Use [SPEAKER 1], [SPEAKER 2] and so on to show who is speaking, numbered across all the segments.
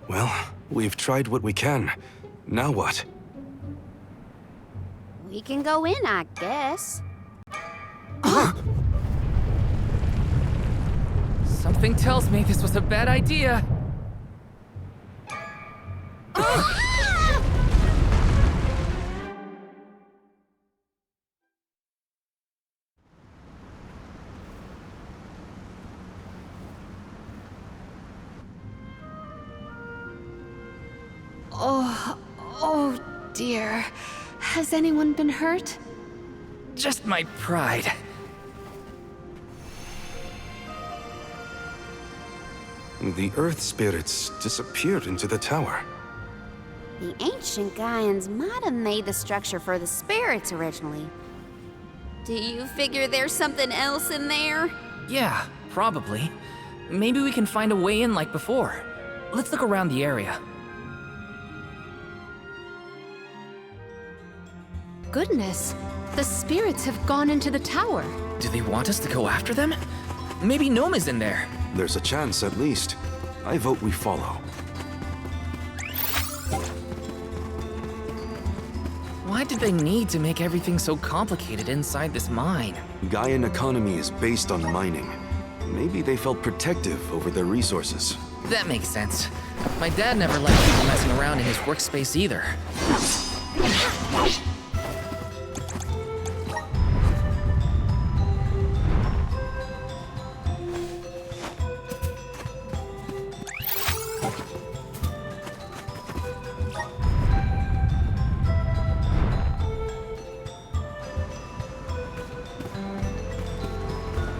[SPEAKER 1] Well, we've tried what we can. Now what?
[SPEAKER 2] We can go in, I guess.
[SPEAKER 3] Something tells me this was a bad idea.
[SPEAKER 4] Oh dear. Has anyone been hurt?
[SPEAKER 3] Just my pride.
[SPEAKER 1] The Earth spirits disappeared into the tower.
[SPEAKER 2] The ancient Gaians might have made the structure for the spirits originally. Do you figure there's something else in there?
[SPEAKER 3] Yeah, probably. Maybe we can find a way in like before. Let's look around the area.
[SPEAKER 4] Goodness, the spirits have gone into the tower.
[SPEAKER 3] Do they want us to go after them? Maybe Gnome is in there.
[SPEAKER 1] There's a chance, at least. I vote we follow.
[SPEAKER 3] Why did they need to make everything so complicated inside this mine?
[SPEAKER 1] Gaian economy is based on mining. Maybe they felt protective over their resources.
[SPEAKER 3] That makes sense. My dad never liked people messing around in his workspace either.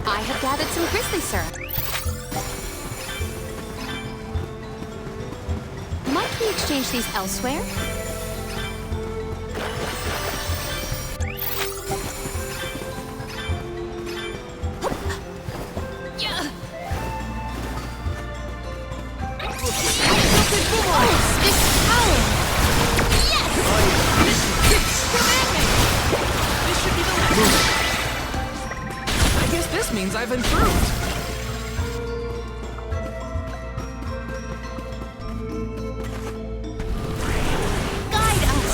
[SPEAKER 4] I have gathered some grizzly syrup. Might we exchange these elsewhere? Yeah. This power! Yes!
[SPEAKER 3] This should be the last. I guess this means I've improved.
[SPEAKER 2] Guide us!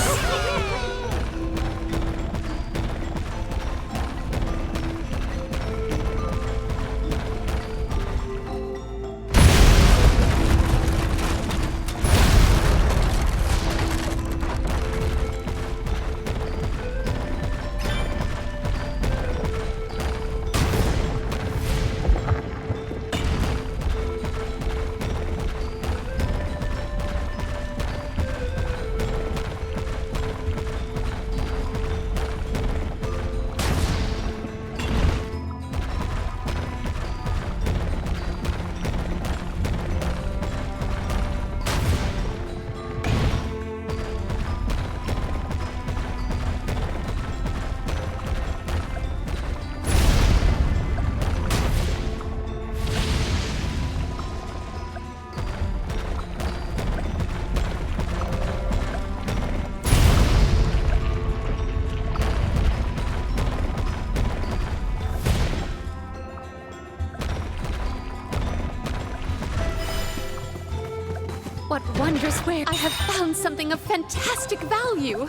[SPEAKER 4] What wondrous ware! I have found something of fantastic value!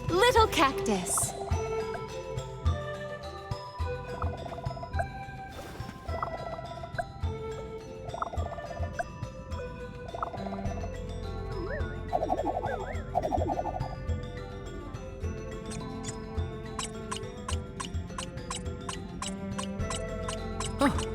[SPEAKER 4] Little cactus.
[SPEAKER 3] Oh.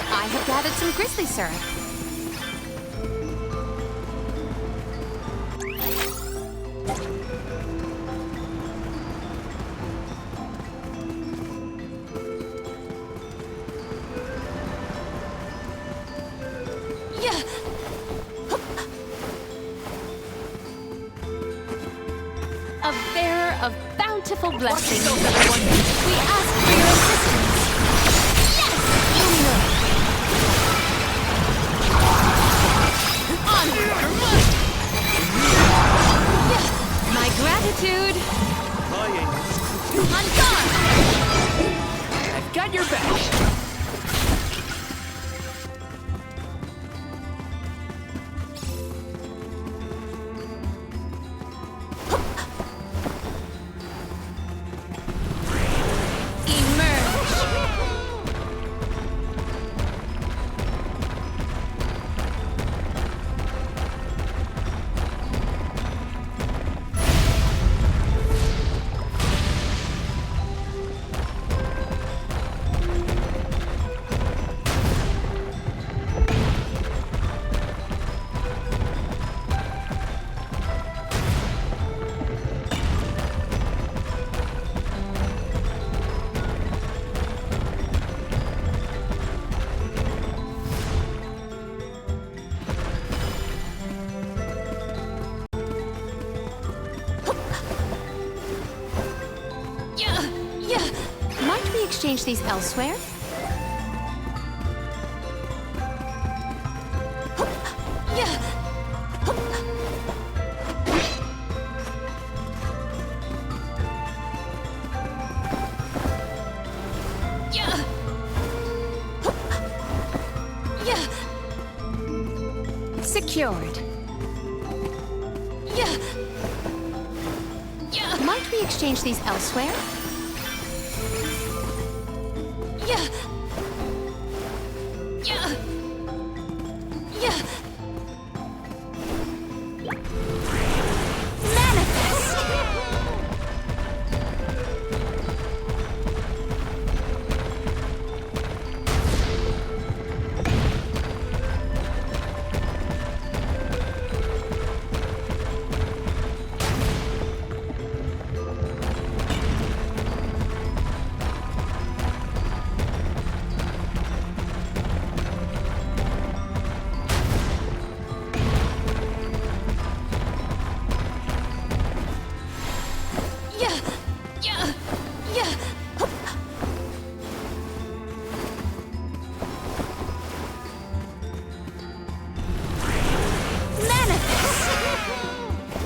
[SPEAKER 4] I have gathered some grizzly syrup. bountiful blessings.
[SPEAKER 3] yourself, everyone.
[SPEAKER 4] We ask for your assistance. My gratitude. On guard.
[SPEAKER 3] I've got your back.
[SPEAKER 4] Might we exchange these elsewhere? Secured. Might we exchange these elsewhere?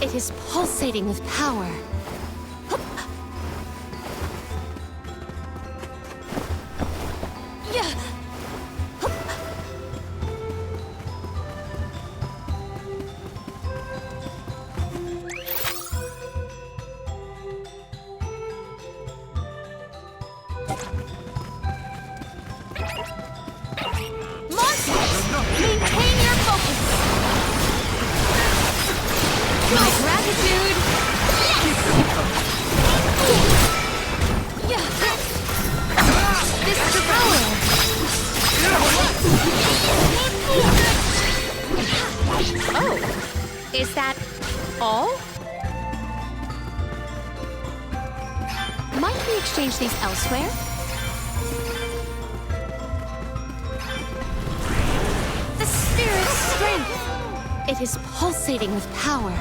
[SPEAKER 4] It is pulsating with power. Monsters, maintain your focus. My gratitude! Yes! This is the power! Oh, is that all? Might we exchange these elsewhere? The spirit's strength! It is pulsating with power.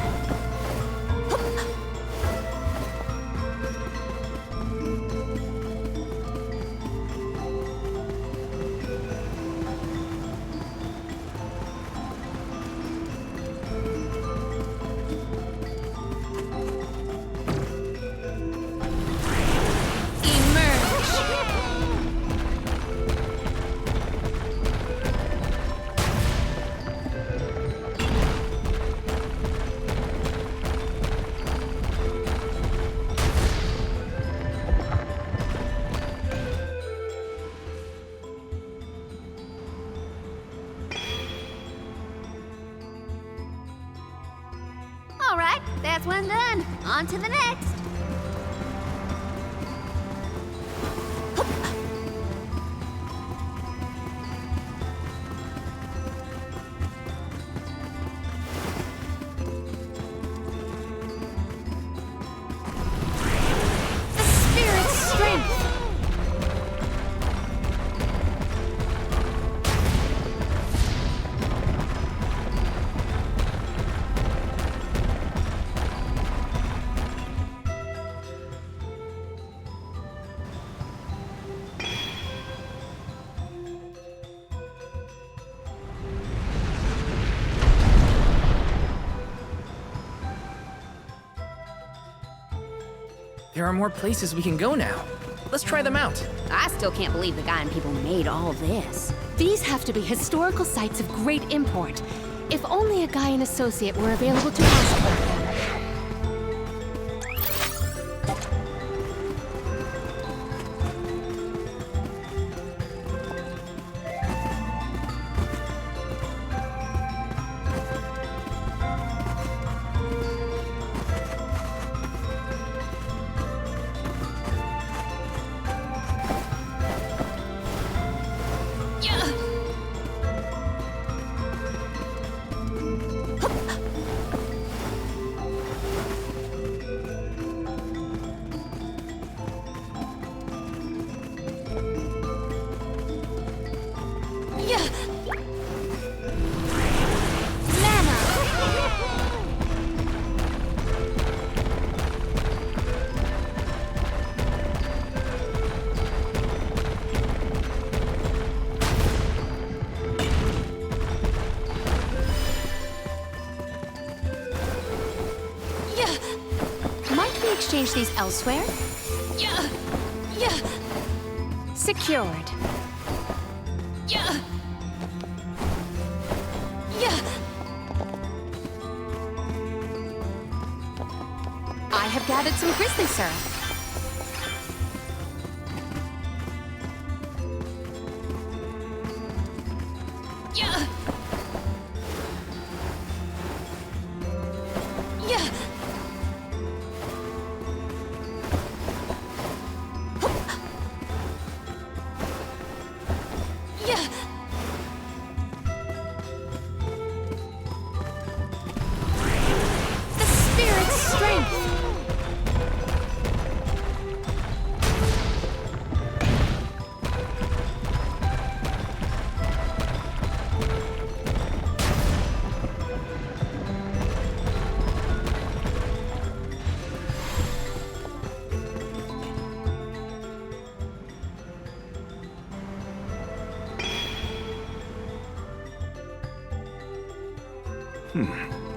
[SPEAKER 2] All right, that's one done. On to the next.
[SPEAKER 4] The spirit's strength!
[SPEAKER 3] There are more places we can go now. Let's try them out.
[SPEAKER 2] I still can't believe the Gaian people made all this.
[SPEAKER 4] These have to be historical sites of great import. If only a Gaian associate were available to ask about them.
[SPEAKER 2] Exchange these elsewhere? Secured. I have gathered some grizzly syrup.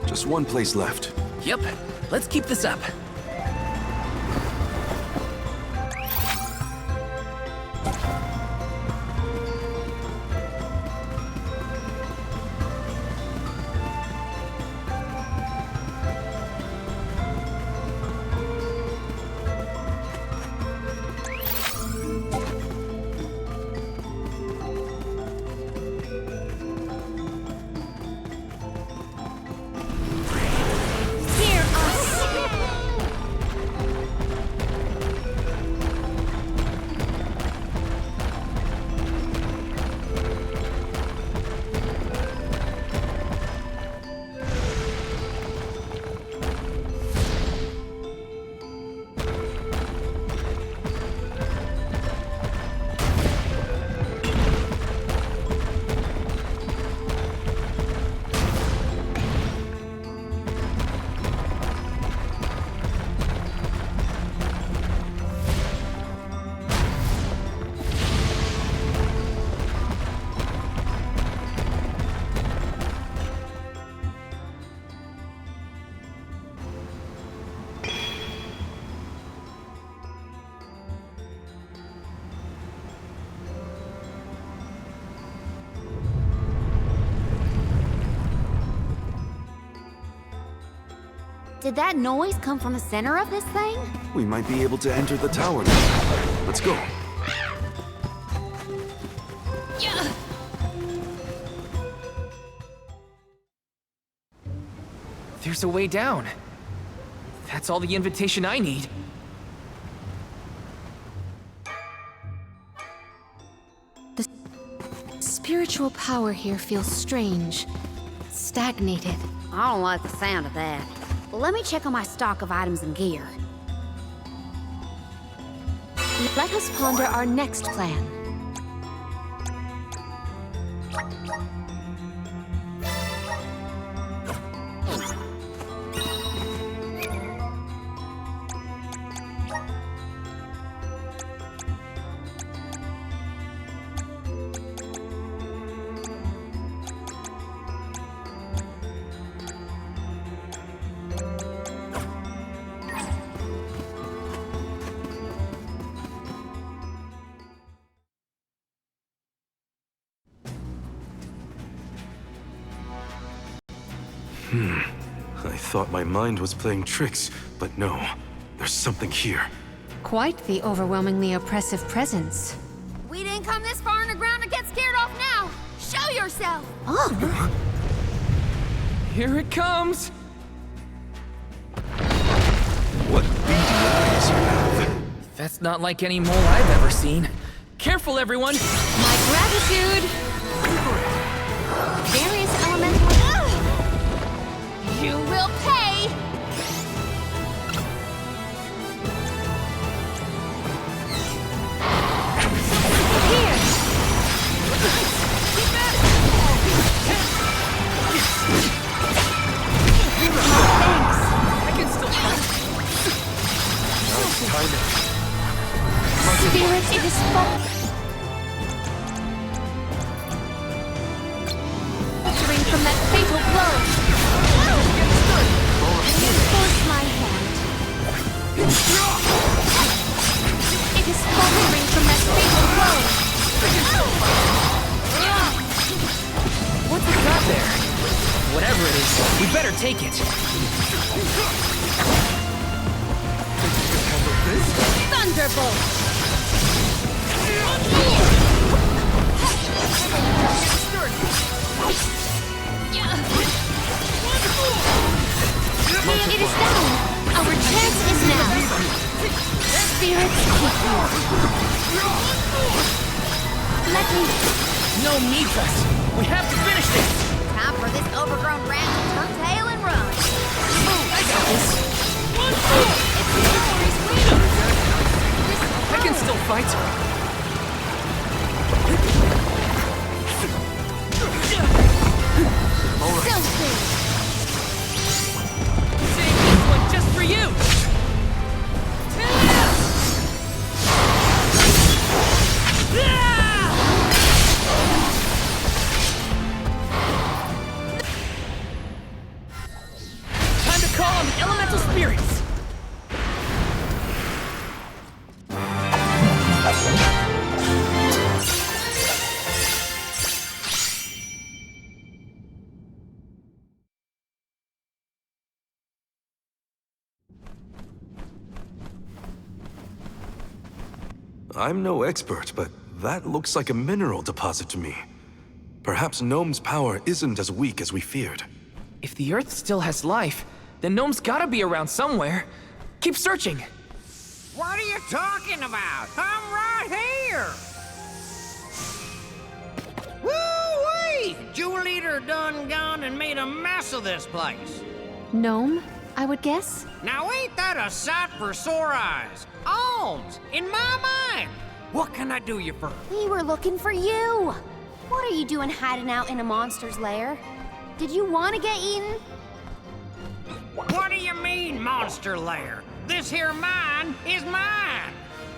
[SPEAKER 1] Just one place left.
[SPEAKER 3] Yep, let's keep this up.
[SPEAKER 2] Did that noise come from the center of this thing?
[SPEAKER 1] We might be able to enter the tower now. Let's go.
[SPEAKER 3] There's a way down. That's all the invitation I need.
[SPEAKER 4] The spiritual power here feels strange, stagnated.
[SPEAKER 2] I don't like the sound of that. Let me check on my stock of items and gear.
[SPEAKER 4] Let us ponder our next plan.
[SPEAKER 1] I thought my mind was playing tricks, but no. There's something here.
[SPEAKER 4] Quite the overwhelmingly oppressive presence.
[SPEAKER 2] We didn't come this far underground to get scared off now! Show yourself!
[SPEAKER 3] Here it comes!
[SPEAKER 1] What beady eyes you have.
[SPEAKER 3] That's not like any mole I've ever seen. Careful, everyone!
[SPEAKER 4] My gratitude!
[SPEAKER 2] Various elemental... You will pay!
[SPEAKER 4] Here! Thanks!
[SPEAKER 3] I can still fight.
[SPEAKER 1] Nice timing.
[SPEAKER 4] Spirit, it is faltering from that fatal blow. Force my hand. It is faltering from that fatal blow.
[SPEAKER 3] What's it got there? Whatever it is, we better take it.
[SPEAKER 4] Thunderbolt! It is down! Our chance is now! Spirits, keep you! Let me...
[SPEAKER 3] No need us. We have to finish this.
[SPEAKER 2] Time for this overgrown rat to turn tail and run.
[SPEAKER 3] I got this. I can still fight.
[SPEAKER 4] Self-clear!
[SPEAKER 3] Save this one just for you. Time to call on the elemental spirits.
[SPEAKER 1] I'm no expert, but that looks like a mineral deposit to me. Perhaps Gnome's power isn't as weak as we feared.
[SPEAKER 3] If the Earth still has life, then Gnome's gotta be around somewhere. Keep searching.
[SPEAKER 5] What are you talking about? I'm right here! Woo-wee! Jewel Eater done gone and made a mess of this place.
[SPEAKER 4] Gnome, I would guess?
[SPEAKER 5] Now ain't that a sight for sore eyes? Alms, in my mind! What can I do you for?
[SPEAKER 2] We were looking for you! What are you doing hiding out in a monster's lair? Did you want to get eaten?
[SPEAKER 5] What do you mean, monster lair? This here mine is mine!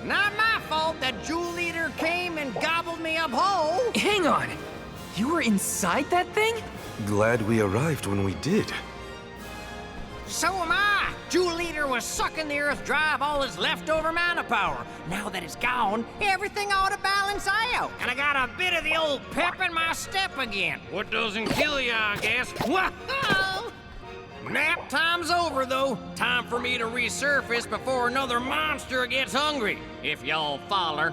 [SPEAKER 5] Not my fault that Jewel Eater came and gobbled me up whole!
[SPEAKER 3] Hang on. You were inside that thing?
[SPEAKER 1] Glad we arrived when we did.
[SPEAKER 5] So am I! Jewel Eater was sucking the earth dry of all his leftover mana power. Now that it's gone, everything ought to balance out. And I got a bit of the old pep in my step again. What doesn't kill you, I guess. Whoa! Nap time's over, though. Time for me to resurface before another monster gets hungry. If y'all follow.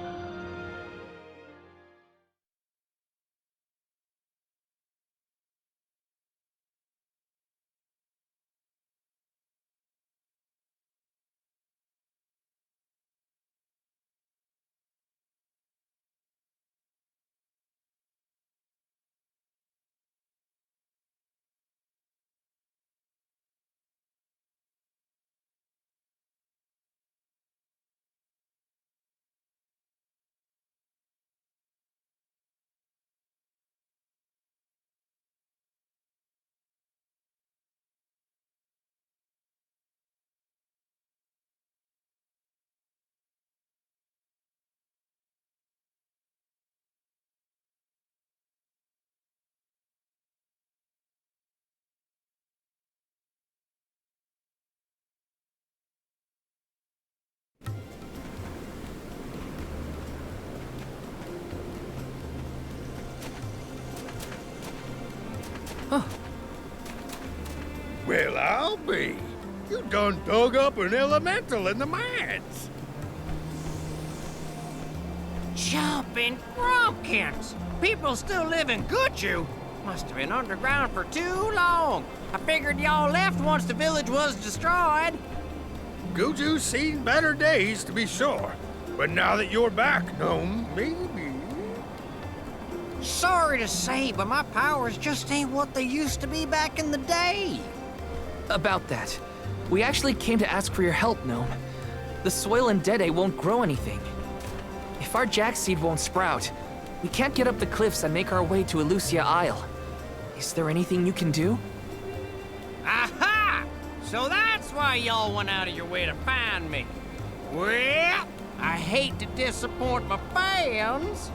[SPEAKER 6] Well, I'll be. You done dug up an elemental in the mines.
[SPEAKER 5] Jumping Grumpkins! People still live in Guju. Must have been underground for too long. I figured y'all left once the village was destroyed.
[SPEAKER 6] Guju's seen better days, to be sure. But now that you're back, Gnome, maybe...
[SPEAKER 5] Sorry to say, but my powers just ain't what they used to be back in the day.
[SPEAKER 3] About that, we actually came to ask for your help, Gnome. The soil in Dede won't grow anything. If our jack seed won't sprout, we can't get up the cliffs and make our way to Elusia Isle. Is there anything you can do?
[SPEAKER 5] Aha! So that's why y'all went out of your way to find me. Well, I hate to disappoint my fans.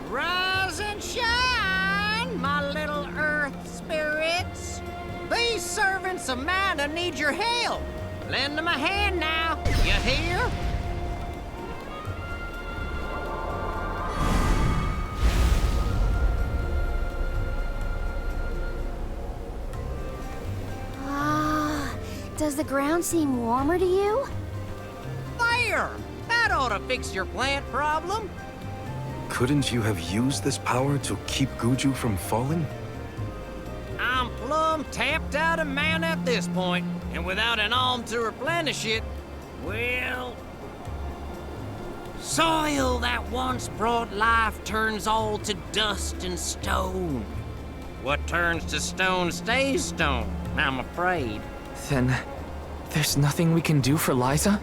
[SPEAKER 5] Rise and shine, my little earth spirits. These servants of Mana need your help. Lend them a hand now, you hear?
[SPEAKER 2] Does the ground seem warmer to you?
[SPEAKER 5] There! That ought to fix your plant problem.
[SPEAKER 1] Couldn't you have used this power to keep Guju from falling?
[SPEAKER 5] I'm plumb tapped out of mana at this point, and without an alm to replenish it, well... Soil that once brought life turns all to dust and stone. What turns to stone stays stone, I'm afraid.
[SPEAKER 3] Then, there's nothing we can do for Liza?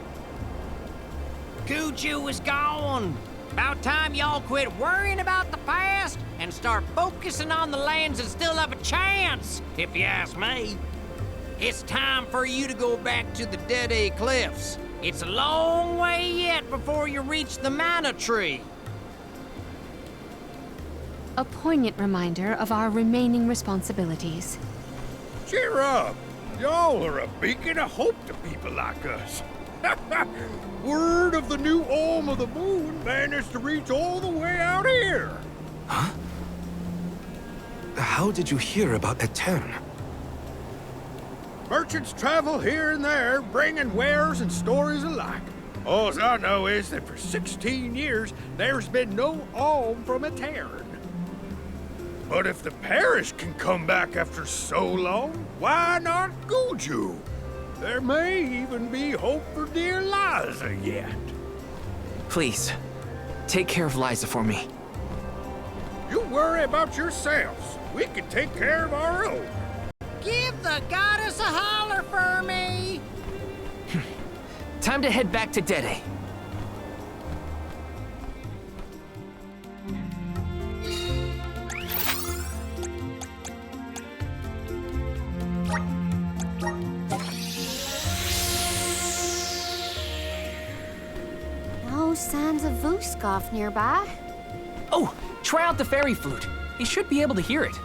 [SPEAKER 5] Guju is gone. About time y'all quit worrying about the past and start focusing on the lands that still have a chance, if you ask me. It's time for you to go back to the Dede Cliffs. It's a long way yet before you reach the Mana Tree.
[SPEAKER 4] A poignant reminder of our remaining responsibilities.
[SPEAKER 6] Cheer up! Y'all are a beacon of hope to people like us. Word of the new Alm of the Moon managed to reach all the way out here.
[SPEAKER 1] Huh? How did you hear about Eten?
[SPEAKER 6] Merchants travel here and there, bringing wares and stories alike. All I know is that for 16 years, there's been no alm from Eten. But if the parish can come back after so long, why not Guju? There may even be hope for dear Liza yet.
[SPEAKER 3] Please, take care of Liza for me.
[SPEAKER 6] You worry about yourselves. We can take care of our own.
[SPEAKER 5] Give the goddess a holler for me!
[SPEAKER 3] Time to head back to Dede.
[SPEAKER 2] No signs of Vuskov nearby.
[SPEAKER 3] Oh, try out the fairy flute. You should be able to hear it.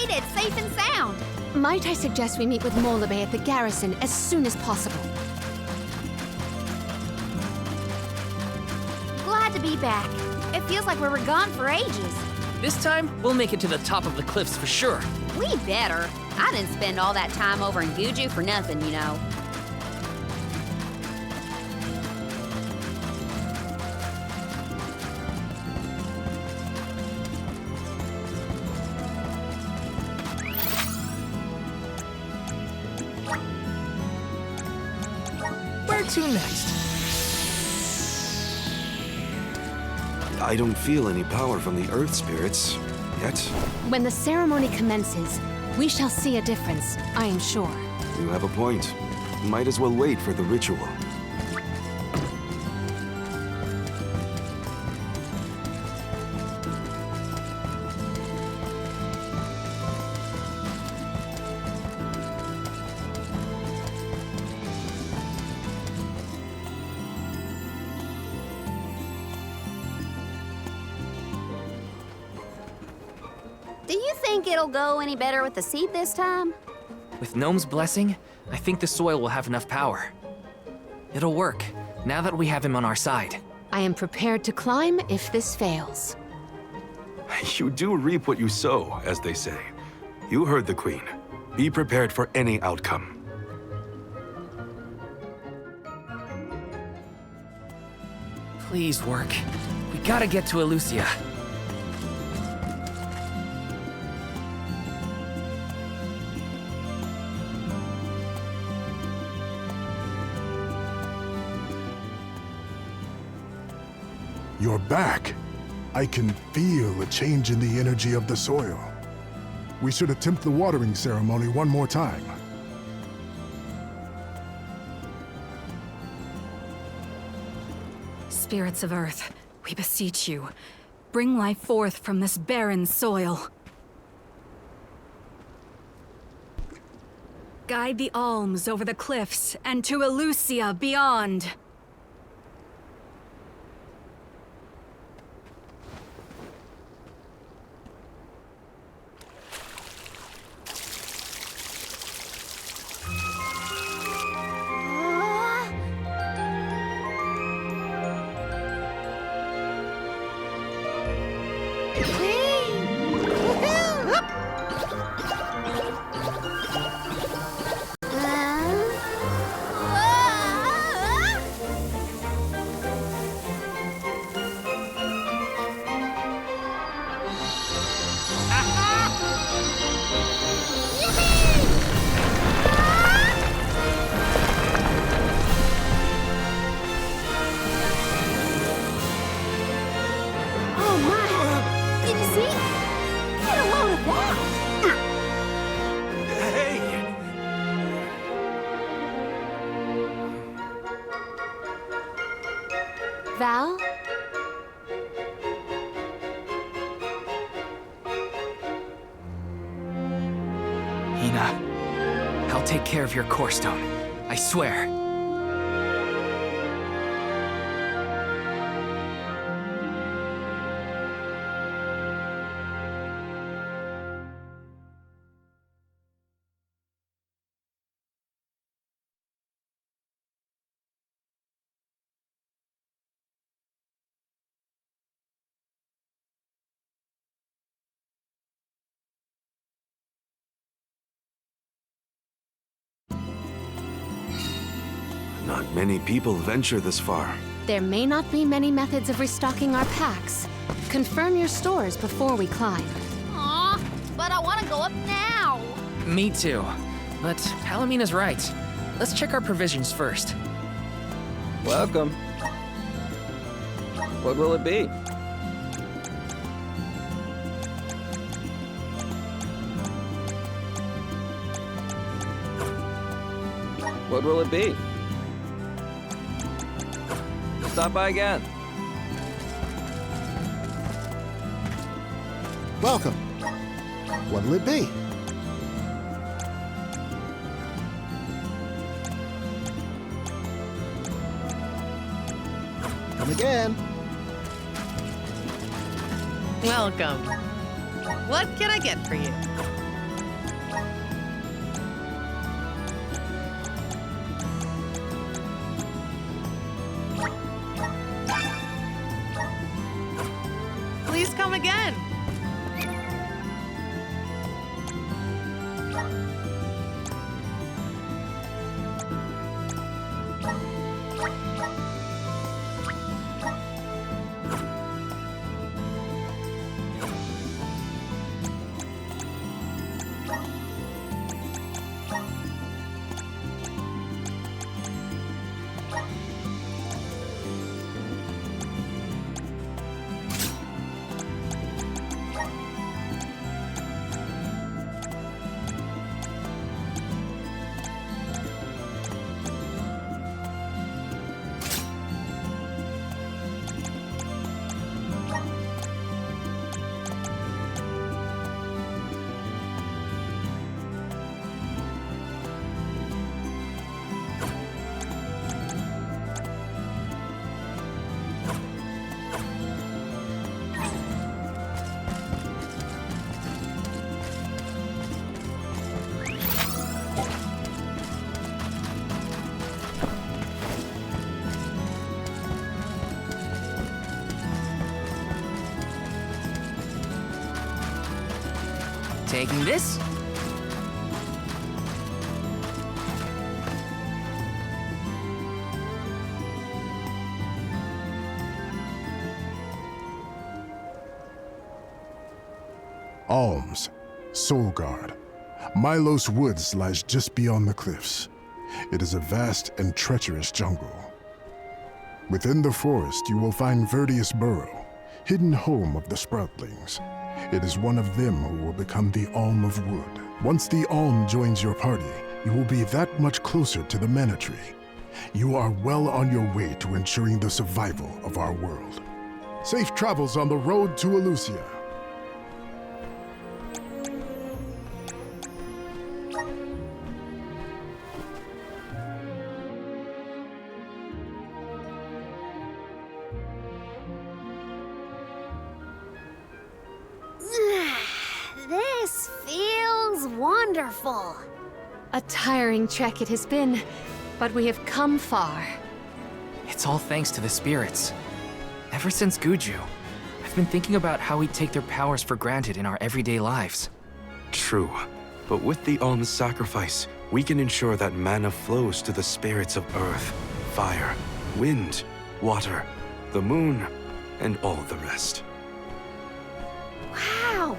[SPEAKER 2] made it safe and sound.
[SPEAKER 4] Might I suggest we meet with Molabe at the garrison as soon as possible?
[SPEAKER 2] Glad to be back. It feels like we were gone for ages.
[SPEAKER 3] This time, we'll make it to the top of the cliffs for sure.
[SPEAKER 2] We better. I didn't spend all that time over in Guju for nothing, you know.
[SPEAKER 3] Where to next?
[SPEAKER 1] I don't feel any power from the earth spirits yet.
[SPEAKER 4] When the ceremony commences, we shall see a difference, I am sure.
[SPEAKER 1] You have a point. Might as well wait for the ritual.
[SPEAKER 2] Do you think it'll go any better with the seed this time?
[SPEAKER 3] With Gnome's blessing, I think the soil will have enough power. It'll work, now that we have him on our side.
[SPEAKER 4] I am prepared to climb if this fails.
[SPEAKER 1] You do reap what you sow, as they say. You heard the Queen. Be prepared for any outcome.
[SPEAKER 3] Please work. We gotta get to Elucia.
[SPEAKER 7] You're back. I can feel a change in the energy of the soil. We should attempt the watering ceremony one more time.
[SPEAKER 8] Spirits of Earth, we beseech you. Bring life forth from this barren soil. Guide the alms over the cliffs and to Elucia beyond.
[SPEAKER 4] Val?
[SPEAKER 3] Hina, I'll take care of your core stone. I swear.
[SPEAKER 1] Not many people venture this far.
[SPEAKER 4] There may not be many methods of restocking our packs. Confirm your stores before we climb.
[SPEAKER 2] Aw, but I want to go up now.
[SPEAKER 3] Me too. But Palomina's right. Let's check our provisions first.
[SPEAKER 9] Welcome. What will it be? What will it be? Stop by again.
[SPEAKER 7] Welcome. What'll it be? Come again.
[SPEAKER 10] Welcome. What can I get for you?
[SPEAKER 3] Taking this.
[SPEAKER 7] Alms, Soulguard. Milos Woods lies just beyond the cliffs. It is a vast and treacherous jungle. Within the forest, you will find Verdeus Borough, hidden home of the Sproutlings. It is one of them who will become the Alm of Wood. Once the Alm joins your party, you will be that much closer to the Mana Tree. You are well on your way to ensuring the survival of our world. Safe travels on the road to Elusia.
[SPEAKER 2] This feels wonderful.
[SPEAKER 4] A tiring trek it has been, but we have come far.
[SPEAKER 3] It's all thanks to the spirits. Ever since Guju, I've been thinking about how we take their powers for granted in our everyday lives.
[SPEAKER 1] True. But with the Alm's sacrifice, we can ensure that mana flows to the spirits of earth, fire, wind, water, the moon, and all the rest.
[SPEAKER 2] Wow!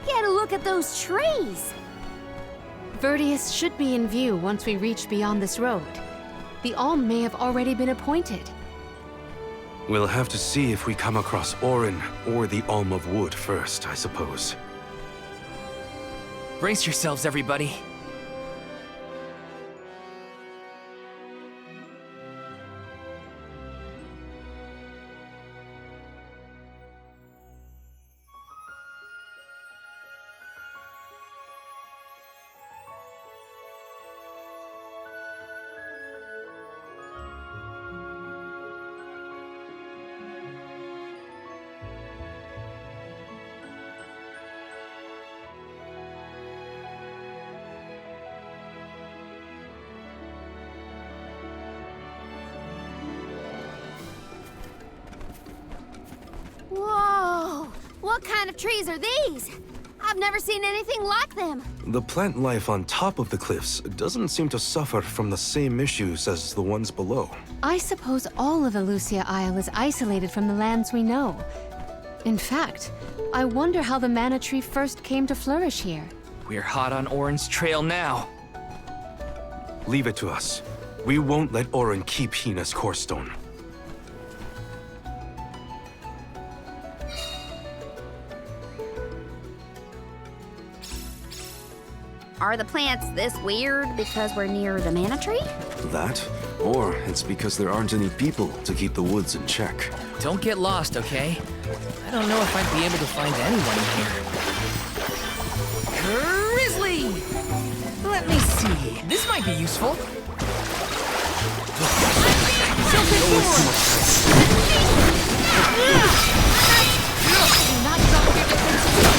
[SPEAKER 2] Get a look at those trees!
[SPEAKER 4] Verdeus should be in view once we reach beyond this road. The Alm may have already been appointed.
[SPEAKER 1] We'll have to see if we come across Orin or the Alm of Wood first, I suppose.
[SPEAKER 3] Brace yourselves, everybody.
[SPEAKER 2] Whoa! What kind of trees are these? I've never seen anything like them.
[SPEAKER 1] The plant life on top of the cliffs doesn't seem to suffer from the same issues as the ones below.
[SPEAKER 4] I suppose all of Elusia Isle is isolated from the lands we know. In fact, I wonder how the Mana Tree first came to flourish here.
[SPEAKER 3] We're hot on Orin's trail now.
[SPEAKER 1] Leave it to us. We won't let Orin keep Hina's core stone.
[SPEAKER 2] Are the plants this weird because we're near the Mana Tree?
[SPEAKER 1] That, or it's because there aren't any people to keep the woods in check.
[SPEAKER 3] Don't get lost, okay? I don't know if I'd be able to find anyone here. Grizzly! Let me see. This might be useful.
[SPEAKER 4] Do not drop your defenses.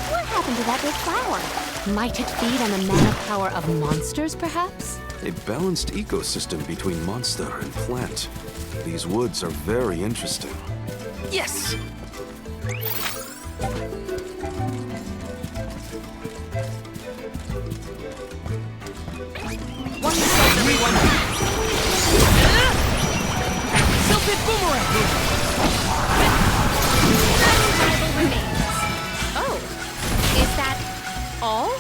[SPEAKER 2] What happened to that big flower?
[SPEAKER 4] Might it feed on the mana power of monsters, perhaps?
[SPEAKER 1] A balanced ecosystem between monster and plant. These woods are very interesting.
[SPEAKER 3] Yes! One yourself, everyone! Silphid boomerang!
[SPEAKER 2] Rival remains. Oh, is that all?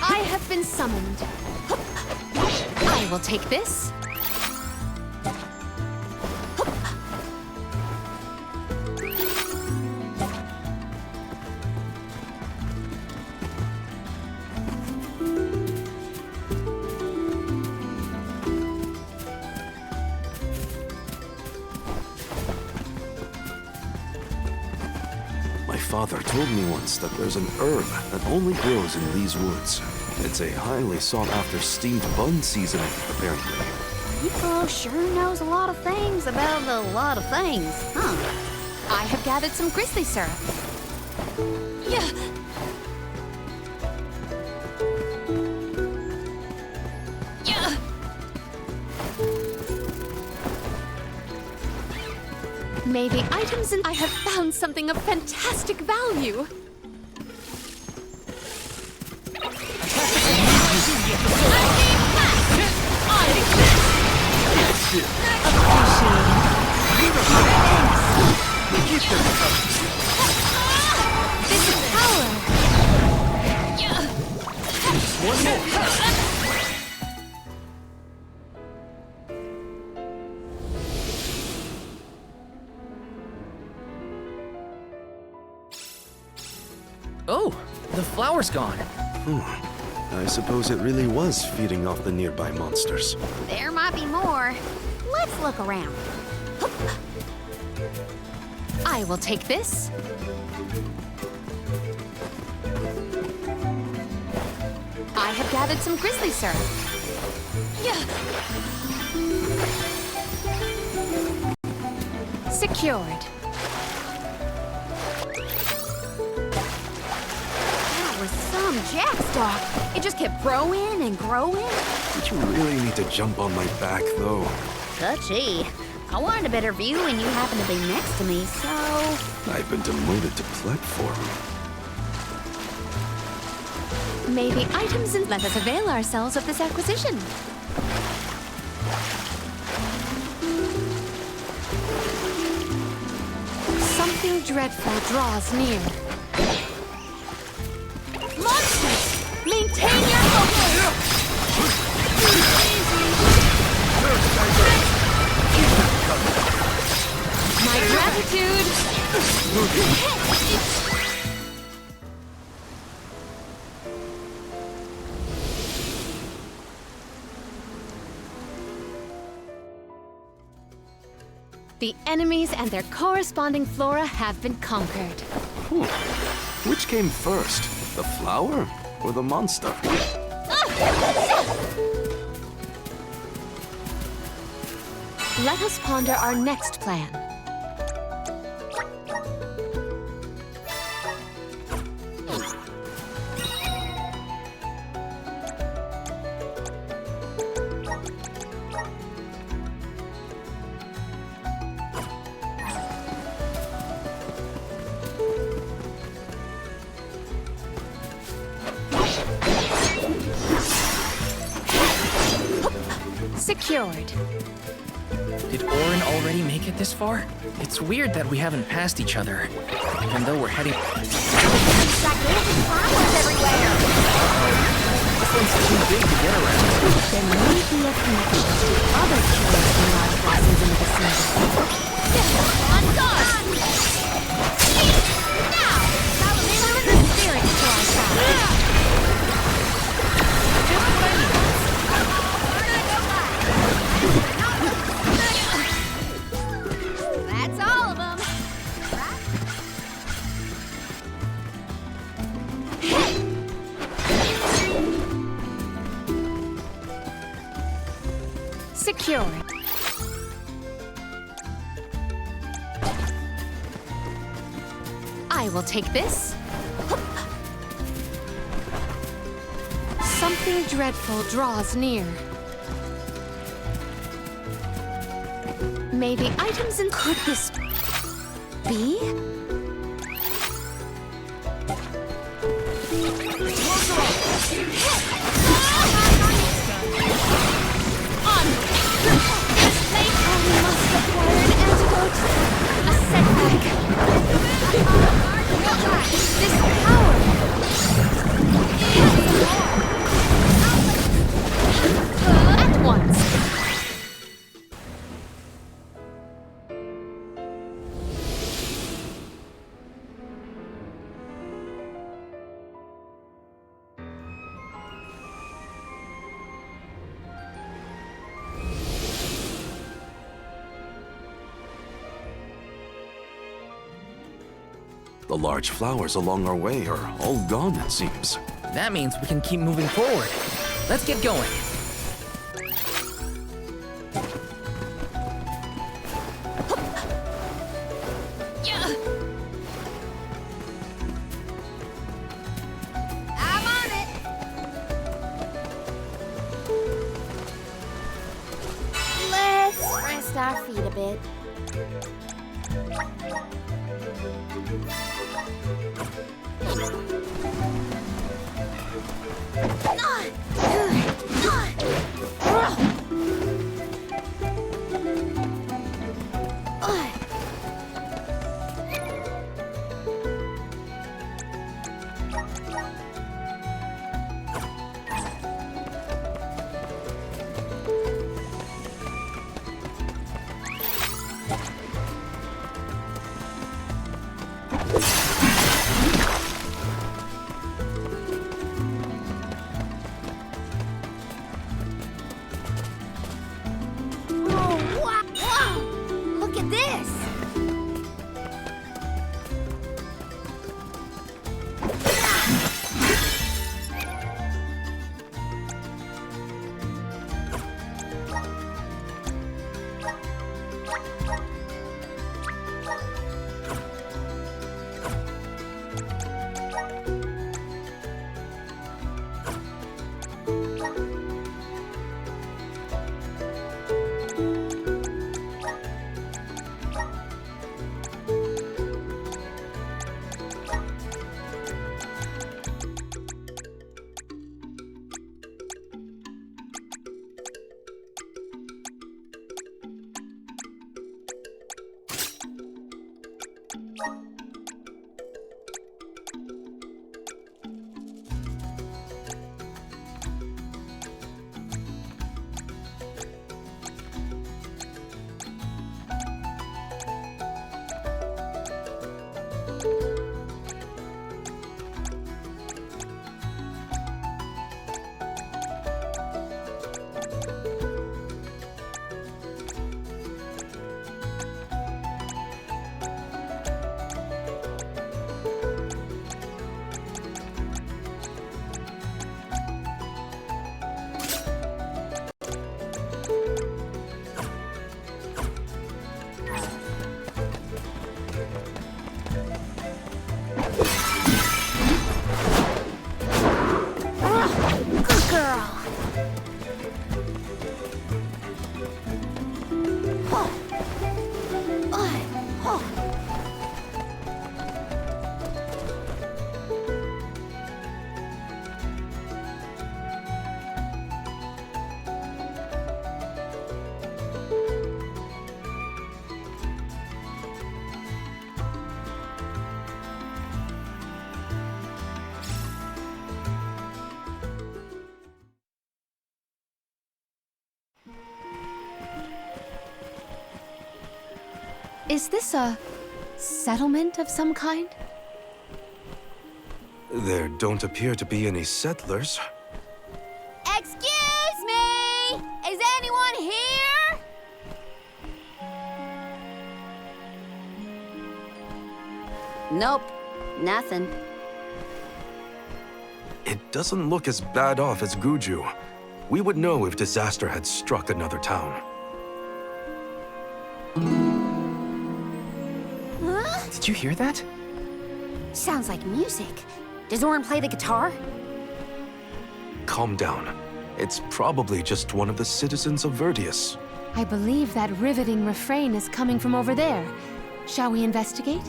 [SPEAKER 4] I have been summoned. I will take this.
[SPEAKER 1] My father told me once that there's an herb that only grows in these woods. It's a highly sought-after steamed bun seasoning, apparently.
[SPEAKER 2] Nico sure knows a lot of things about a lot of things, huh?
[SPEAKER 4] I have gathered some grizzly syrup.
[SPEAKER 2] Yeah.
[SPEAKER 4] May the items in... I have found something of fantastic value. This is power.
[SPEAKER 3] One more. Oh, the flower's gone.
[SPEAKER 1] I suppose it really was feeding off the nearby monsters.
[SPEAKER 2] There might be more. Let's look around.
[SPEAKER 4] I will take this. I have gathered some grizzly syrup. Secured.
[SPEAKER 2] That was some jackstock. It just kept growing and growing.
[SPEAKER 1] Did you really need to jump on my back, though?
[SPEAKER 2] Touchy. I wanted a better view and you happened to be next to me, so...
[SPEAKER 1] I've been demoted to platform.
[SPEAKER 4] May the items in... Let us avail ourselves of this acquisition. Something dreadful draws near. Monsters! Maintain your focus! My gratitude! The enemies and their corresponding flora have been conquered.
[SPEAKER 1] Which came first, the flower or the monster?
[SPEAKER 4] Let us ponder our next plan. Secured.
[SPEAKER 3] Did Orin already make it this far? It's weird that we haven't passed each other, even though we're heading...
[SPEAKER 2] Gigantic flowers everywhere!
[SPEAKER 3] This one's too big to get around.
[SPEAKER 2] There may be a connection to other curious large blossoms in the vicinity. On guard! Now! Summon the spirits to our side. Just what I need. That's all of them.
[SPEAKER 4] Secure. I will take this. Something dreadful draws near. May the items in... Could this be? We must acquire an antidote. A setback. This power. At once.
[SPEAKER 1] The large flowers along our way are all gone, it seems.
[SPEAKER 3] That means we can keep moving forward. Let's get going.
[SPEAKER 2] I'm on it. Let's rest our feet a bit. Look at this!
[SPEAKER 4] Is this a settlement of some kind?
[SPEAKER 1] There don't appear to be any settlers.
[SPEAKER 2] Excuse me! Is anyone here? Nope, nothing.
[SPEAKER 1] It doesn't look as bad off as Guju. We would know if disaster had struck another town.
[SPEAKER 2] Huh?
[SPEAKER 3] Did you hear that?
[SPEAKER 2] Sounds like music. Does Orin play the guitar?
[SPEAKER 1] Calm down. It's probably just one of the citizens of Verdeus.
[SPEAKER 4] I believe that riveting refrain is coming from over there. Shall we investigate?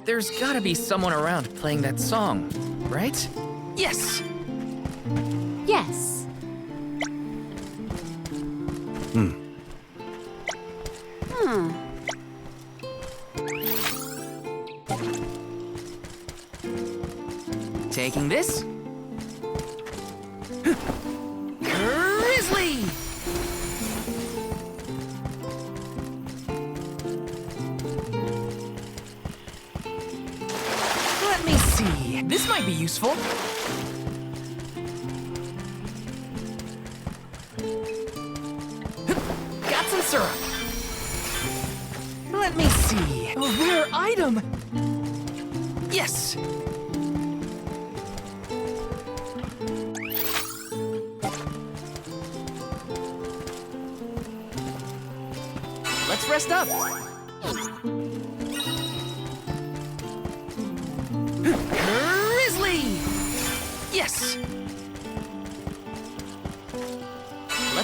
[SPEAKER 3] There's gotta be someone around playing that song, right? Yes!
[SPEAKER 4] Yes.
[SPEAKER 3] Taking this. Grizzly! Let me see. This might be useful. Got some syrup. Let me see. A rare item. Yes. Let's rest up.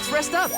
[SPEAKER 3] Let's rest up.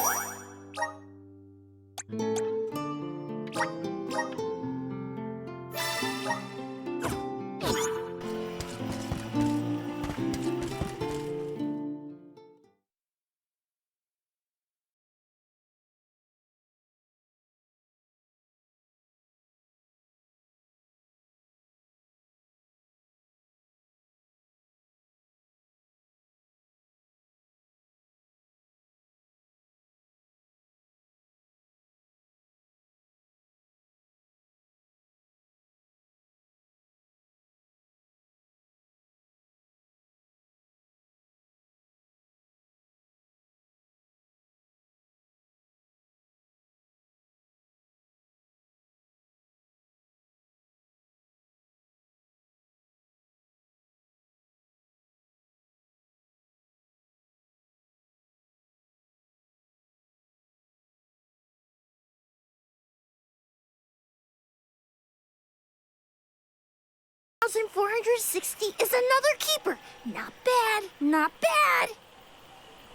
[SPEAKER 10] $1,460 is another keeper. Not bad, not bad.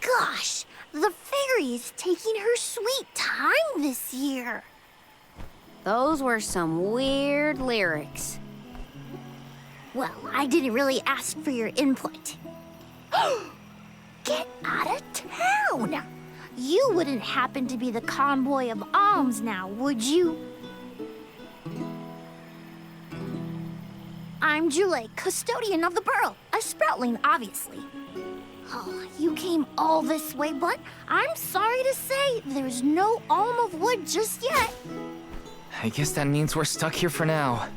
[SPEAKER 10] Gosh, the fairy is taking her sweet time this year.
[SPEAKER 2] Those were some weird lyrics.
[SPEAKER 10] Well, I didn't really ask for your input. Get out of town! You wouldn't happen to be the convoy of alms now, would you? I'm Julie, custodian of the Borough, a sproutling, obviously. Oh, you came all this way, but I'm sorry to say there's no alm of wood just yet.
[SPEAKER 3] I guess that means we're stuck here for now.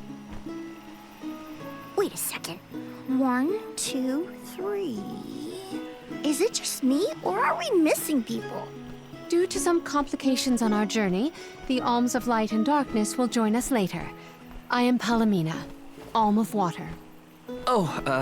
[SPEAKER 10] Wait a second. 1, 2, 3. Is it just me, or are we missing people?
[SPEAKER 4] Due to some complications on our journey, the Alms of Light and Darkness will join us later. I am Palomina, Alm of Water.
[SPEAKER 3] Oh,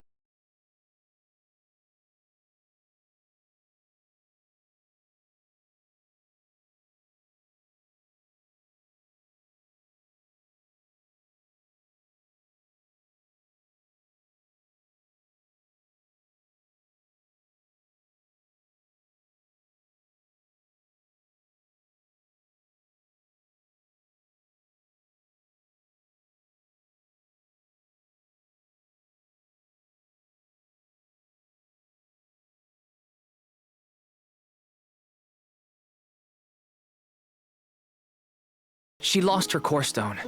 [SPEAKER 3] she lost her core stone.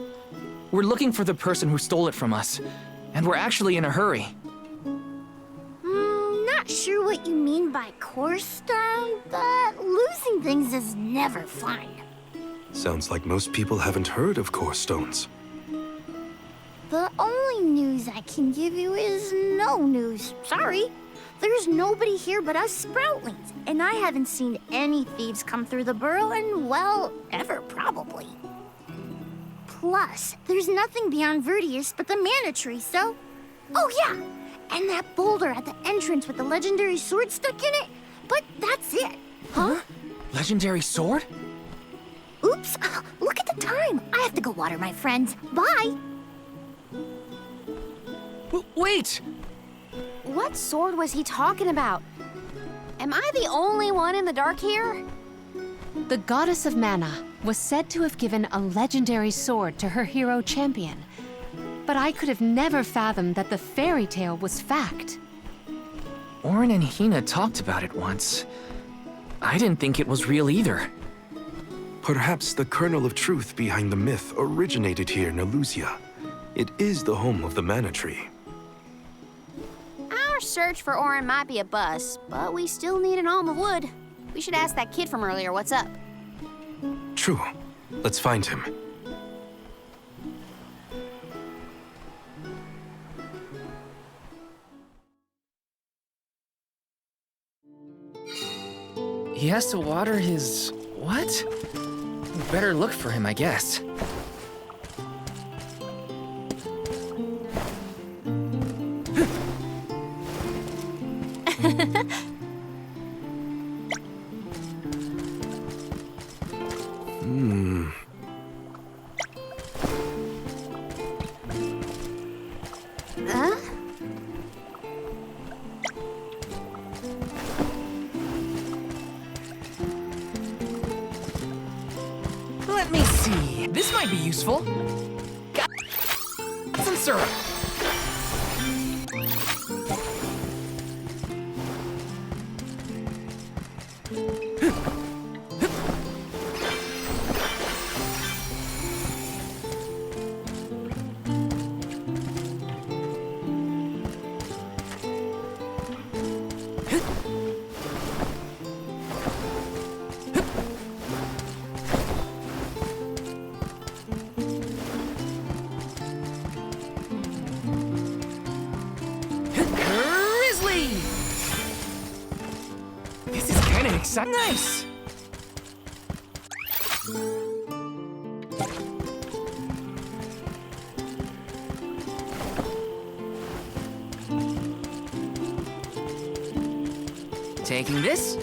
[SPEAKER 3] We're looking for the person who stole it from us, and we're actually in a hurry.
[SPEAKER 10] Not sure what you mean by core stone, but losing things is never fun.
[SPEAKER 1] Sounds like most people haven't heard of core stones.
[SPEAKER 10] The only news I can give you is no news. Sorry. There's nobody here but us sproutlings, and I haven't seen any thieves come through the Borough in, well, ever probably. Plus, there's nothing beyond Verdeus but the mana tree, so... Oh yeah, and that boulder at the entrance with the legendary sword stuck in it, but that's it. Huh?
[SPEAKER 3] Legendary sword?
[SPEAKER 10] Oops, look at the time. I have to go water my friends. Bye.
[SPEAKER 3] Wait!
[SPEAKER 2] What sword was he talking about? Am I the only one in the dark here?
[SPEAKER 4] The goddess of mana was said to have given a legendary sword to her hero champion. But I could have never fathomed that the fairy tale was fact.
[SPEAKER 3] Orin and Hina talked about it once. I didn't think it was real either.
[SPEAKER 1] Perhaps the kernel of truth behind the myth originated here in Elusia. It is the home of the mana tree.
[SPEAKER 2] Our search for Orin might be a bust, but we still need an alm of wood. We should ask that kid from earlier what's up.
[SPEAKER 1] True. Let's find him.
[SPEAKER 3] He has to water his... what? We better look for him, I guess.
[SPEAKER 2] Huh?
[SPEAKER 3] Hey, this might be useful. Got some syrup. Nice! Taking this.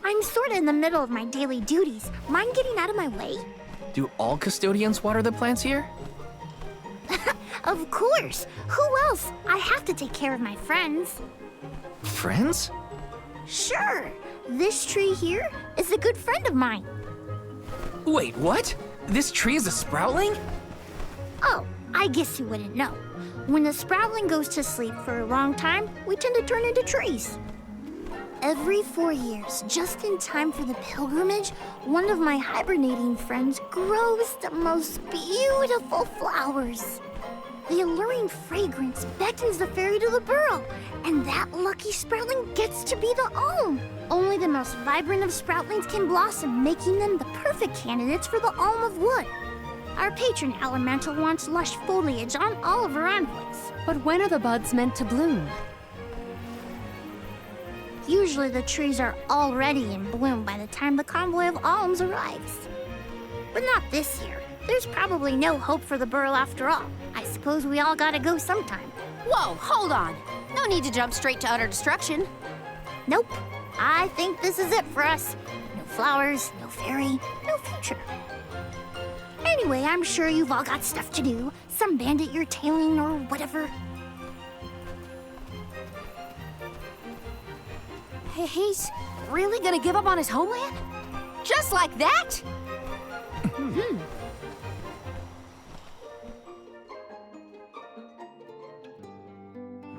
[SPEAKER 10] I'm sorta in the middle of my daily duties. Mind getting out of my way?
[SPEAKER 3] Do all custodians water the plants here?
[SPEAKER 10] Of course! Who else? I have to take care of my friends.
[SPEAKER 3] Friends?
[SPEAKER 10] Sure! This tree here is a good friend of mine.
[SPEAKER 3] Wait, what? This tree is a sproutling?
[SPEAKER 10] Oh, I guess you wouldn't know. When the sproutling goes to sleep for a long time, we tend to turn into trees. Every 4 years, just in time for the pilgrimage, one of my hibernating friends grows the most beautiful flowers. The alluring fragrance beckons the fairy to the Borough, and that lucky sproutling gets to be the alm. Only the most vibrant of sproutlings can blossom, making them the perfect candidates for the alm of wood. Our patron elemental wants lush foliage on all of her envoys.
[SPEAKER 4] But when are the buds meant to bloom?
[SPEAKER 10] Usually the trees are already in bloom by the time the convoy of alms arrives. But not this year. There's probably no hope for the Borough after all. I suppose we all gotta go sometime.
[SPEAKER 2] Whoa, hold on. No need to jump straight to utter destruction.
[SPEAKER 10] Nope. I think this is it for us. No flowers, no fairy, no future. Anyway, I'm sure you've all got stuff to do. Some bandit you're tailing or whatever.
[SPEAKER 2] He's really gonna give up on his homeland? Just like that?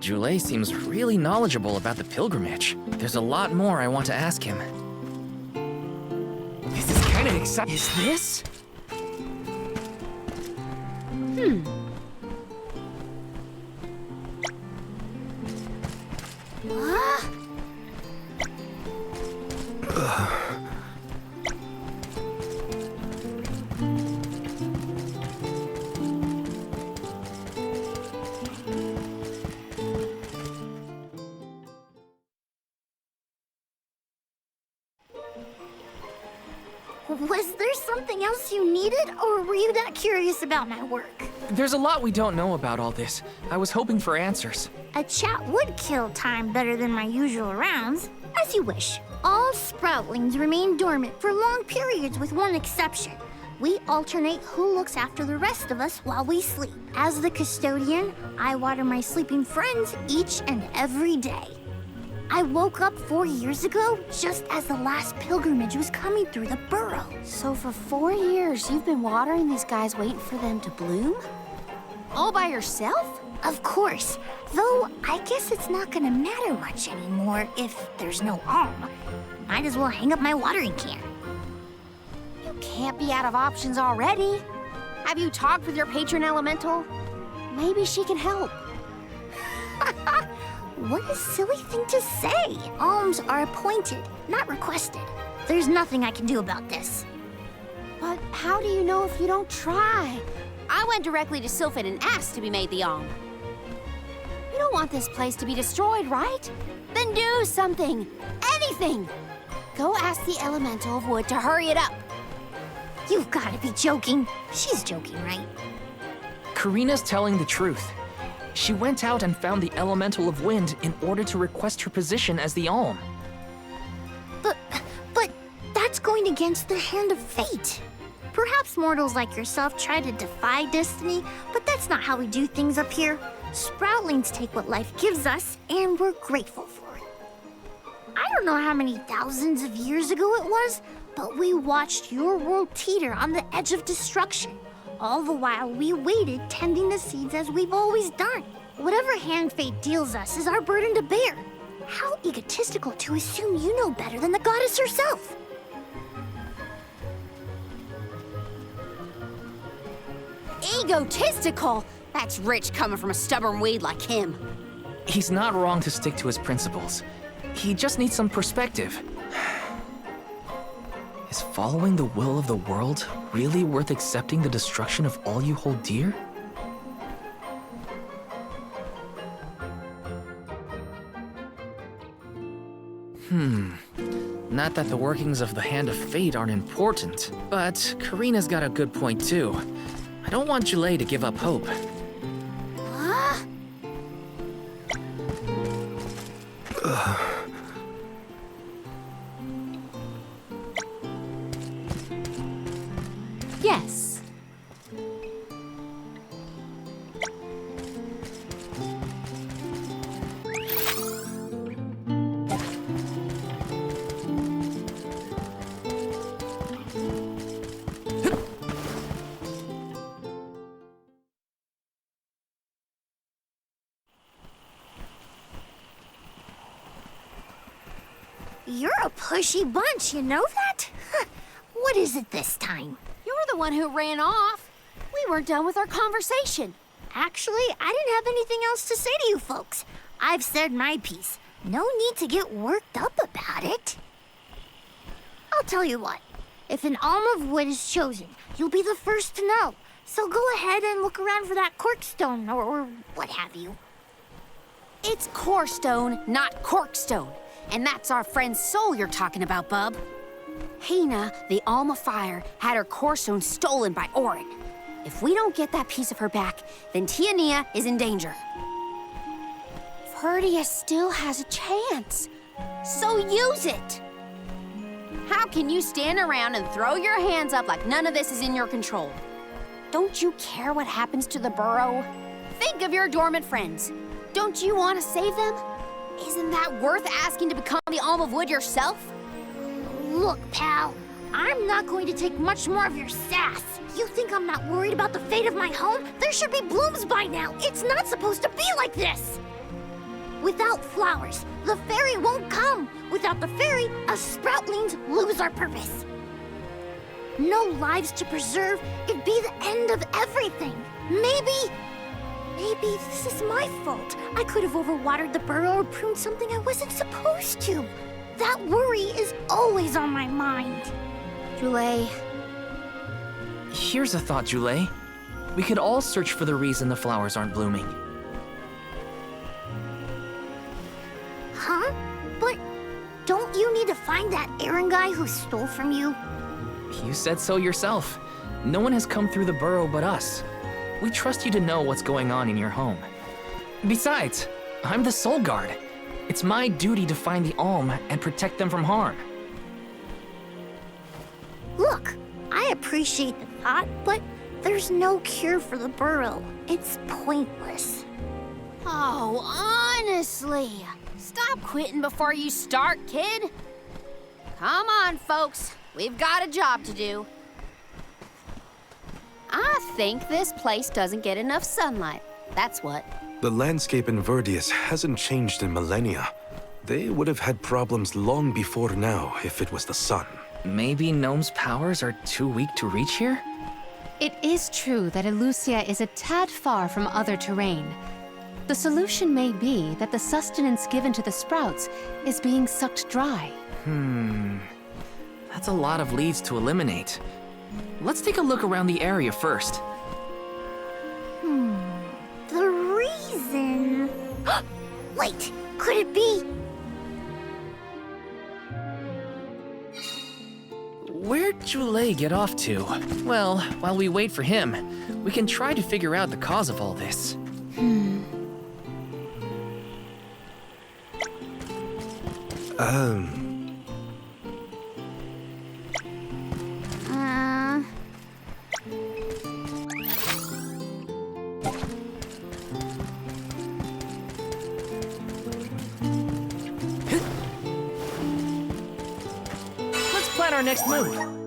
[SPEAKER 3] Joulet seems really knowledgeable about the pilgrimage. There's a lot more I want to ask him. This is kind of exciting. Is this?
[SPEAKER 10] Was there something else you needed, or were you that curious about my work?
[SPEAKER 3] There's a lot we don't know about all this. I was hoping for answers.
[SPEAKER 10] A chat would kill time better than my usual rounds. As you wish. All sproutlings remain dormant for long periods with one exception. We alternate who looks after the rest of us while we sleep. As the custodian, I water my sleeping friends each and every day. I woke up 4 years ago just as the last pilgrimage was coming through the Borough.
[SPEAKER 2] So for 4 years, you've been watering these guys waiting for them to bloom? All by yourself?
[SPEAKER 10] Of course. Though, I guess it's not gonna matter much anymore if there's no alm. Might as well hang up my watering can.
[SPEAKER 2] You can't be out of options already. Have you talked with your patron elemental? Maybe she can help.
[SPEAKER 10] What a silly thing to say. Alms are appointed, not requested. There's nothing I can do about this.
[SPEAKER 2] But how do you know if you don't try? I went directly to Sylphin and asked to be made the alm. You don't want this place to be destroyed, right? Then do something. Anything. Go ask the elemental of wood to hurry it up.
[SPEAKER 10] You've gotta be joking. She's joking, right?
[SPEAKER 3] Karina's telling the truth. She went out and found the elemental of wind in order to request her position as the alm.
[SPEAKER 10] But that's going against the hand of fate. Perhaps mortals like yourself try to defy destiny, but that's not how we do things up here. Sproutlings take what life gives us, and we're grateful for it. I don't know how many thousands of years ago it was, but we watched your world teeter on the edge of destruction. All the while we waited, tending the seeds as we've always done. Whatever hand fate deals us is our burden to bear. How egotistical to assume you know better than the goddess herself.
[SPEAKER 2] Egotistical? That's rich coming from a stubborn weed like him.
[SPEAKER 3] He's not wrong to stick to his principles. He just needs some perspective. Is following the will of the world really worth accepting the destruction of all you hold dear? Not that the workings of the Hand of Fate aren't important, but Karina's got a good point too. I don't want Julay to give up hope.
[SPEAKER 4] Yes.
[SPEAKER 10] You're a pushy bunch, you know that? What is it this time?
[SPEAKER 2] You're the one who ran off. We weren't done with our conversation.
[SPEAKER 10] Actually, I didn't have anything else to say to you folks. I've said my piece. No need to get worked up about it. I'll tell you what. If an alm of wood is chosen, you'll be the first to know. So go ahead and look around for that corkstone or what have you.
[SPEAKER 2] It's corestone, not corkstone. And that's our friend's soul you're talking about, bub. Hina, the Alm of Fire, had her corestone stolen by Orin. If we don't get that piece of her back, then Tiania is in danger. Verdeus still has a chance, so use it. How can you stand around and throw your hands up like none of this is in your control? Don't you care what happens to the Borough? Think of your dormant friends. Don't you want to save them? Isn't that worth asking to become the Alm of Wood yourself?
[SPEAKER 10] Look, pal, I'm not going to take much more of your sass. You think I'm not worried about the fate of my home? There should be blooms by now. It's not supposed to be like this. Without flowers, the fairy won't come. Without the fairy, us sproutlings lose our purpose. No lives to preserve, it'd be the end of everything. Maybe this is my fault. I could have overwatered the burrow or pruned something I wasn't supposed to. That worry is always on my mind.
[SPEAKER 2] Julay.
[SPEAKER 3] Here's a thought, Julay. We could all search for the reason the flowers aren't blooming.
[SPEAKER 10] Huh? But don't you need to find that errand guy who stole from you?
[SPEAKER 3] You said so yourself. No one has come through the burrow but us. We trust you to know what's going on in your home. Besides, I'm the Soul Guard. It's my duty to find the Alm and protect them from harm.
[SPEAKER 10] Look, I appreciate the thought, but there's no cure for the burrow. It's pointless.
[SPEAKER 2] Oh, honestly. Stop quitting before you start, kid. Come on, folks. We've got a job to do. I think this place doesn't get enough sunlight. That's what.
[SPEAKER 1] The landscape in Verdeus hasn't changed in millennia. They would have had problems long before now if it was the sun.
[SPEAKER 3] Maybe Gnome's powers are too weak to reach here?
[SPEAKER 4] It is true that Elusia is a tad far from other terrain. The solution may be that the sustenance given to the sprouts is being sucked dry.
[SPEAKER 3] That's a lot of leads to eliminate. Let's take a look around the area first.
[SPEAKER 10] The reason... Wait, could it be...
[SPEAKER 3] Where'd Julay get off to? Well, while we wait for him, we can try to figure out the cause of all this. plan our next move?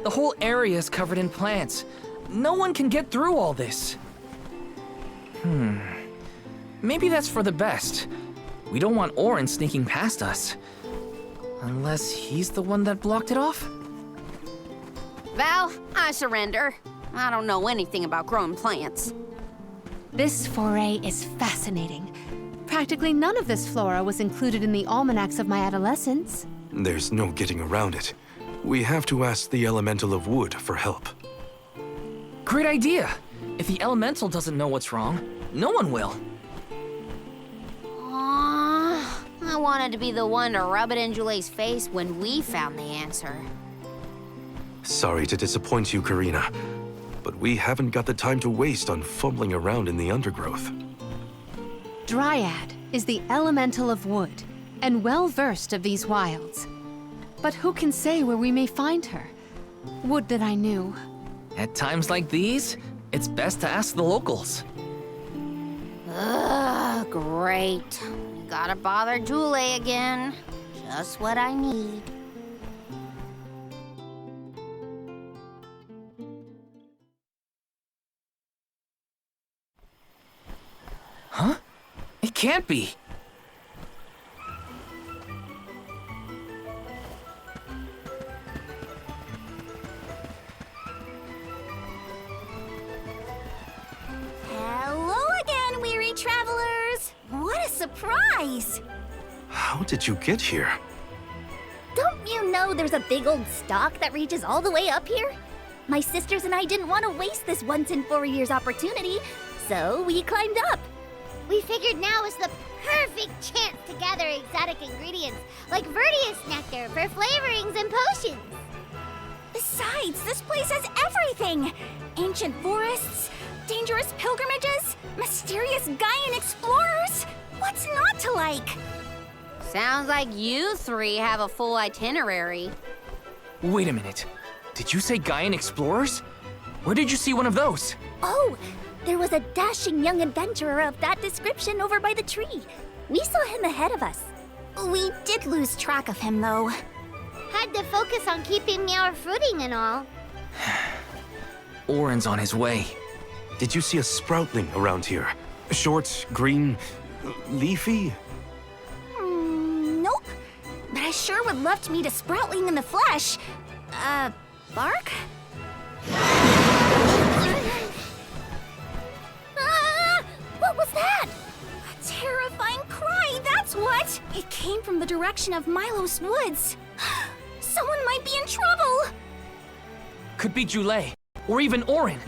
[SPEAKER 3] The whole area is covered in plants. No one can get through all this. Maybe that's for the best. We don't want Orin sneaking past us. Unless he's the one that blocked it off?
[SPEAKER 2] Val, I surrender. I don't know anything about growing plants.
[SPEAKER 4] This foray is fascinating. Practically none of this flora was included in the almanacs of my adolescence.
[SPEAKER 1] There's no getting around it. We have to ask the Elemental of Wood for help.
[SPEAKER 3] Great idea! If the elemental doesn't know what's wrong, no one will.
[SPEAKER 2] Aww, I wanted to be the one to rub it in Jule's face when we found the answer.
[SPEAKER 1] Sorry to disappoint you, Karina, but we haven't got the time to waste on fumbling around in the undergrowth.
[SPEAKER 4] Dryad is the elemental of wood, and well-versed of these wilds. But who can say where we may find her? Would that I knew.
[SPEAKER 3] At times like these, it's best to ask the locals.
[SPEAKER 2] Ugh, great. Gotta bother Jule again. Just what I need.
[SPEAKER 3] Huh? It can't be.
[SPEAKER 10] Hello again, weary travelers! What a surprise!
[SPEAKER 1] How did you get here?
[SPEAKER 10] Don't you know there's a big old stalk that reaches all the way up here? My sisters and I didn't want to waste this once in 4 years opportunity, so we climbed up.
[SPEAKER 11] We figured now was the perfect chance to gather exotic ingredients like Verdeus nectar for flavorings and potions.
[SPEAKER 10] Besides, this place has everything! Ancient forests, dangerous pilgrimages, mysterious Gaian explorers. What's not to like?
[SPEAKER 2] Sounds like you three have a full itinerary.
[SPEAKER 3] Wait a minute. Did you say Gaian explorers? Where did you see one of those?
[SPEAKER 10] Oh, there was a dashing young adventurer of that description over by the tree. We saw him ahead of us. We did lose track of him, though.
[SPEAKER 11] Had to focus on keeping our footing and all.
[SPEAKER 3] Orin's on his way.
[SPEAKER 1] Did you see a sproutling around here? Short, green, leafy?
[SPEAKER 10] Nope. But I sure would love to meet a sproutling in the flesh. Bark? What was that? A terrifying cry, that's what! It came from the direction of Milos Woods. Someone might be in trouble!
[SPEAKER 3] Could be Jule, or even Orin.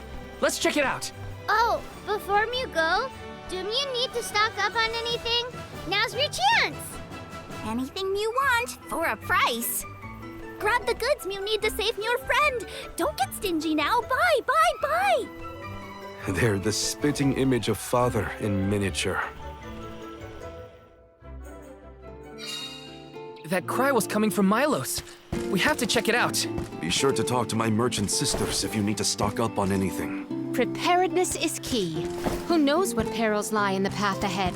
[SPEAKER 3] Let's check it out.
[SPEAKER 11] Oh, before you go, do you need to stock up on anything? Now's your chance!
[SPEAKER 10] Anything you want, for a price. Grab the goods you need to save your friend. Don't get stingy now. Bye, bye, bye!
[SPEAKER 1] They're the spitting image of Father in miniature.
[SPEAKER 3] That cry was coming from Milos. We have to check it out.
[SPEAKER 1] Be sure to talk to my merchant sisters if you need to stock up on anything.
[SPEAKER 4] Preparedness is key. Who knows what perils lie in the path ahead?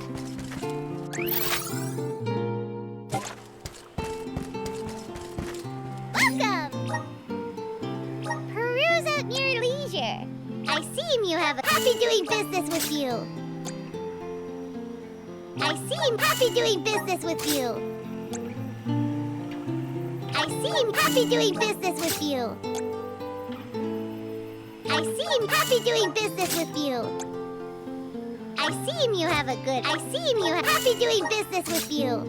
[SPEAKER 11] Welcome! Peruse at your leisure. I seem you have a happy doing business with you. I seem happy doing business with you. I seem happy doing business with you. I seem happy doing business with you. I seem you have a good. I seem you happy doing business with you.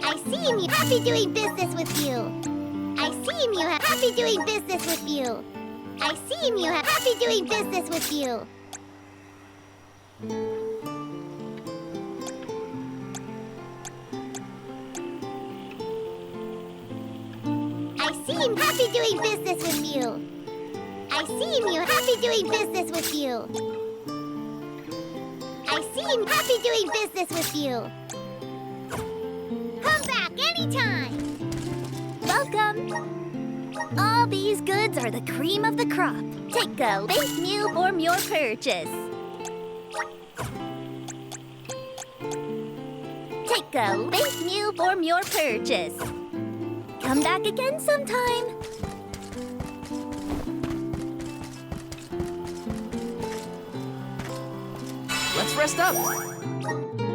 [SPEAKER 11] I seem you happy doing business with you. I seem you happy doing business with you. I seem you happy doing business with you. I seem happy doing business with you. I seem you happy doing business with you. I seem happy doing business with you. Come back anytime.
[SPEAKER 10] Welcome. All these goods are the cream of the crop. Take a late meal for your purchase. Take a late meal for your purchase. Come back again sometime.
[SPEAKER 3] Let's rest up.